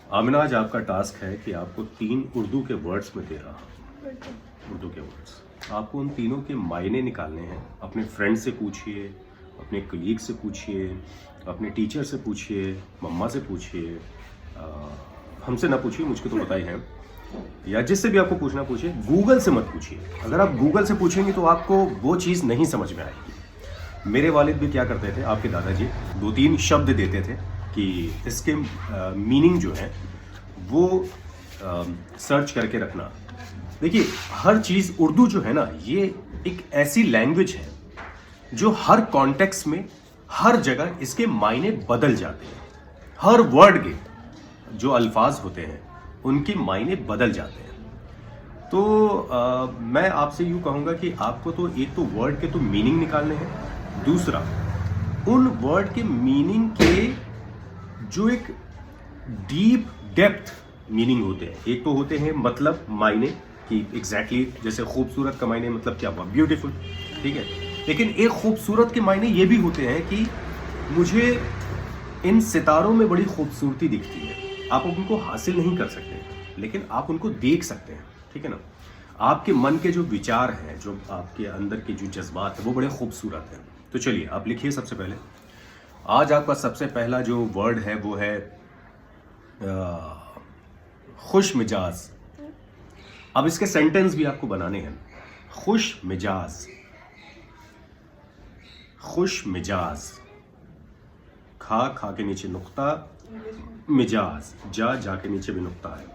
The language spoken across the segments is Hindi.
आमिना, आज आपका टास्क है कि आपको 3 उर्दू के वर्ड्स में दे रहा हूँ। उर्दू के वर्ड्स आपको उन तीनों के मायने निकालने हैं। अपने फ्रेंड से पूछिए, अपने कलीग से पूछिए, अपने टीचर से पूछिए, मम्मा से पूछिए, हमसे ना पूछिए, मुझको तो पता ही है, या जिससे भी आपको पूछना पूछिए। गूगल से मत पूछिए। अगर आप गूगल से पूछेंगे तो आपको वो चीज़ नहीं समझ में आएगी। मेरे वालिद भी क्या करते थे, आपके दादाजी 2-3 शब्द देते थे कि इसके मीनिंग जो है वो सर्च करके रखना। देखिए, हर चीज़ उर्दू जो है ना, ये एक ऐसी लैंग्वेज है जो हर कॉन्टेक्स्ट में, हर जगह इसके मायने बदल जाते हैं। हर वर्ड के जो अल्फाज होते हैं उनके मायने बदल जाते हैं। तो मैं आपसे यूँ कहूँगा कि आपको तो एक तो वर्ड के तो मीनिंग निकालने हैं, दूसरा उन वर्ड के मीनिंग के जो एक डीप डेप्थ मीनिंग होते हैं। एक तो होते हैं मतलब मायने कि एग्जैक्टली जैसे खूबसूरत का मायने मतलब क्या हुआ, ब्यूटीफुल, ठीक है। लेकिन एक खूबसूरत के मायने ये भी होते हैं कि मुझे इन सितारों में बड़ी खूबसूरती दिखती है। आप उनको हासिल नहीं कर सकते, लेकिन आप उनको देख सकते हैं, ठीक है ना। आपके मन के जो विचार हैं, जो आपके अंदर के जो जज्बात हैं, वो बड़े खूबसूरत हैं। तो चलिए आप लिखिए। सबसे पहले आज आपका सबसे पहला जो वर्ड है वो है खुश मिजाज। अब इसके सेंटेंस भी आपको बनाने हैं। खुश मिजाज, खुश मिजाज, खा के नीचे नुक्ता, मिजाज, जा के नीचे भी नुक्ता है।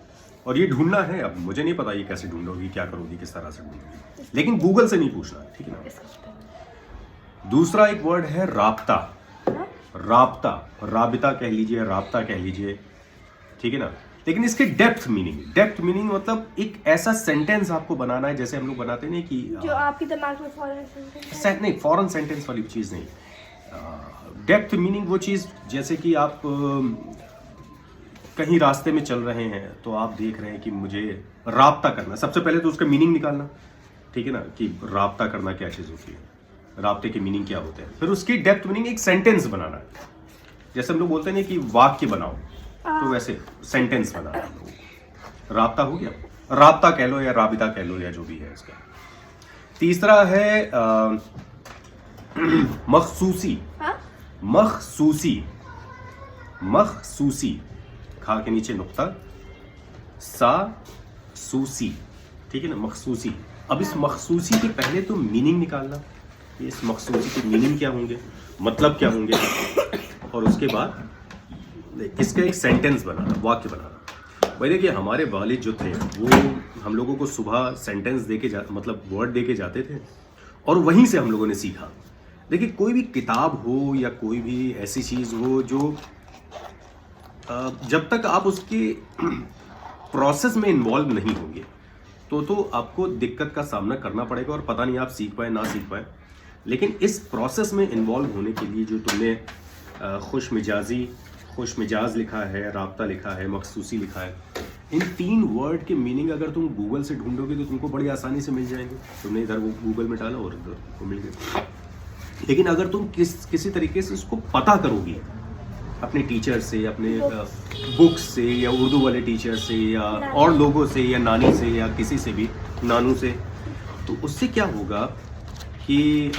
और ये ढूंढना है। अब मुझे नहीं पता ये कैसे ढूंढोगी, क्या करोगी, किस तरह से ढूंढोगी, लेकिन गूगल से नहीं पूछना, ठीक है ना। दूसरा एक वर्ड है राब्ता। राब्ता, राबिता कह लीजिए, राब्ता कह लीजिए, ठीक है ना। लेकिन इसके डेप्थ मीनिंग मतलब एक ऐसा सेंटेंस आपको बनाना है, जैसे हम लोग बनाते नहीं कि जो आपके दिमाग में फॉरेन सेंटेंस नहीं, फॉरेन सेंटेंस वाली चीज़ नहीं। डेप्थ मीनिंग वो चीज़, जैसे कि आप कहीं रास्ते में चल रहे हैं तो आप देख रहे हैं कि मुझे राब्ता करना। सबसे पहले तो उसका मीनिंग निकालना, ठीक है ना, कि राब्ता करना क्या चीज़ होती है, राब्ते के मीनिंग क्या होते हैं। फिर उसकी डेप्थ मीनिंग एक सेंटेंस बनाना है। जैसे हम लोग बोलते हैं कि वाक्य बनाओ, तो वैसे सेंटेंस बनाना है। राब्ता हो गया, राब्ता कह लो या राबिता कह लो या जो भी है इसका। तीसरा है मखसूसी। मखसूसी, मखसूसी, खा के नीचे नुक्ता, सा सूसी, ठीक है ना, मखसूसी। अब इस मखसूसी के पहले तो मीनिंग निकालना कि इस मखसूसी के मीनिंग क्या होंगे, मतलब क्या होंगे, और उसके बाद इसका एक सेंटेंस बनाना, वाक्य बनाना। भाई देखिए, हमारे वालिद जो थे वो हम लोगों को सुबह सेंटेंस दे के मतलब वर्ड दे के जाते थे, और वहीं से हम लोगों ने सीखा। देखिए, कोई भी किताब हो या कोई भी ऐसी चीज़ हो जो जब तक आप उसके प्रोसेस में इन्वॉल्व नहीं होंगे तो आपको दिक्कत का सामना करना पड़ेगा, और पता नहीं आप सीख पाए ना सीख पाए। लेकिन इस प्रोसेस में इन्वॉल्व होने के लिए जो तुमने खुश मिजाज लिखा है, राब्ता लिखा है, मखसूसी लिखा है, इन 3 वर्ड के मीनिंग अगर तुम गूगल से ढूंढोगे तो तुमको बड़ी आसानी से मिल जाएंगे। तुमने इधर वो गूगल में डाला और इधर वो मिल गए। लेकिन अगर तुम किसी तरीके से उसको पता करोगे, अपने टीचर से, अपने बुक्स से, या उर्दू वाले टीचर से, या और लोगों से, या नानी से, या किसी से भी, नानू से, तो उससे क्या होगा कि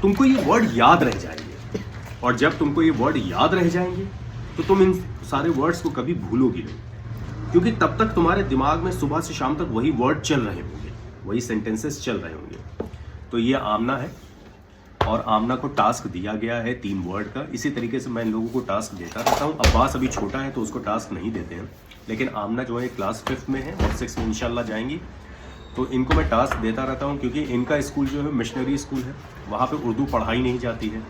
तुमको ये वर्ड याद रह जाएंगे। और जब तुमको ये वर्ड याद रह जाएंगे तो तुम इन सारे वर्ड्स को कभी भूलोगी नहीं, क्योंकि तब तक तुम्हारे दिमाग में सुबह से शाम तक वही वर्ड चल रहे होंगे, वही सेंटेंसेस चल रहे होंगे। तो ये आमना है, और आमना को टास्क दिया गया है 3 वर्ड का। इसी तरीके से मैं इन लोगों को टास्क देता रहता हूँ। अब्बास अभी छोटा है तो उसको टास्क नहीं देते हैं, लेकिन आमना जो है क्लास 5 में है और 6 में इंशाल्लाह जाएंगी, तो इनको मैं टास्क देता रहता हूँ, क्योंकि इनका स्कूल जो है मिशनरी स्कूल है, वहाँ पे उर्दू पढ़ाई नहीं जाती है।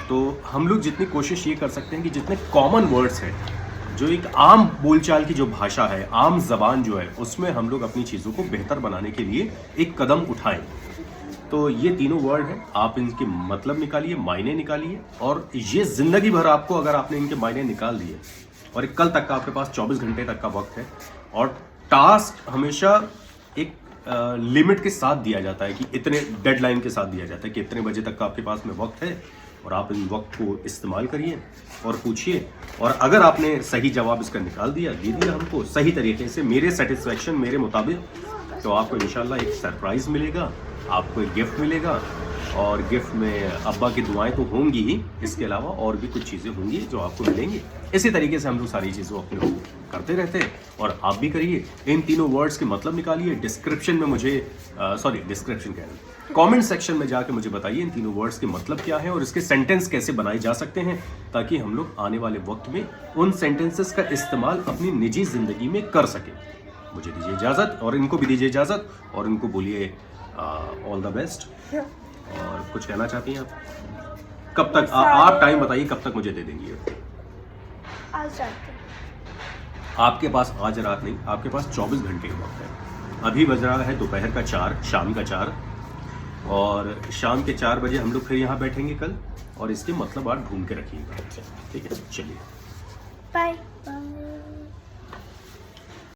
तो हम लोग जितनी कोशिश ये कर सकते हैं कि जितने कॉमन वर्ड्स हैं, जो एक आम बोलचाल की जो भाषा है, आम जबान जो है, उसमें हम लोग अपनी चीज़ों को बेहतर बनाने के लिए एक कदम उठाएं। तो ये तीनों वर्ड हैं, आप इनके मतलब निकालिए, मायने निकालिए, और ये ज़िंदगी भर आपको, अगर आपने इनके मायने निकाल दिए, और एक कल तक का आपके पास 24 घंटे तक का वक्त है, और टास्क हमेशा एक लिमिट के साथ दिया जाता है कि इतने डेडलाइन के साथ दिया जाता है कि इतने बजे तक का आपके पास में वक्त है, और आप इन वक्त को इस्तेमाल करिए और पूछिए, और अगर आपने सही जवाब इसका निकाल दिया, दे दिया हमको सही तरीके से, मेरे सेटिस्फेक्शन, मेरे मुताबिक, तो आपको इंशाल्लाह एक सरप्राइज़ मिलेगा, आपको एक गिफ्ट मिलेगा। और गिफ्ट में अब्बा की दुआएं तो होंगी ही, इसके अलावा और भी कुछ चीज़ें होंगी जो आपको मिलेंगी। इसी तरीके से हम लोग सारी चीज़ों अपने को करते रहते हैं, और आप भी करिए। इन तीनों वर्ड्स के मतलब निकालिए, डिस्क्रिप्शन में मुझे डिस्क्रिप्शन कह रहे हैं, कमेंट सेक्शन में जाके मुझे बताइए इन तीनों वर्ड्स के मतलब क्या है और इसके सेंटेंस कैसे बनाए जा सकते हैं, ताकि हम लोग आने वाले वक्त में उन सेंटेंसेस का इस्तेमाल अपनी निजी ज़िंदगी में कर सकें। मुझे दीजिए इजाज़त, और इनको भी दीजिए इजाज़त, और इनको बोलिए ऑल द बेस्ट। और कुछ कहना चाहती हैं आप? कब तक आप टाइम बताइए, कब तक मुझे दे देंगी? आज रात आपके पास आज रात नहीं, आपके पास 24 घंटे का वक्त है। अभी बज रहा है दोपहर का 4, शाम का 4, और शाम के 4 बजे हम लोग फिर यहाँ बैठेंगे कल, और इसके मतलब आप ढूंढ के रखिएगा। ठीक है, चलिए बाय।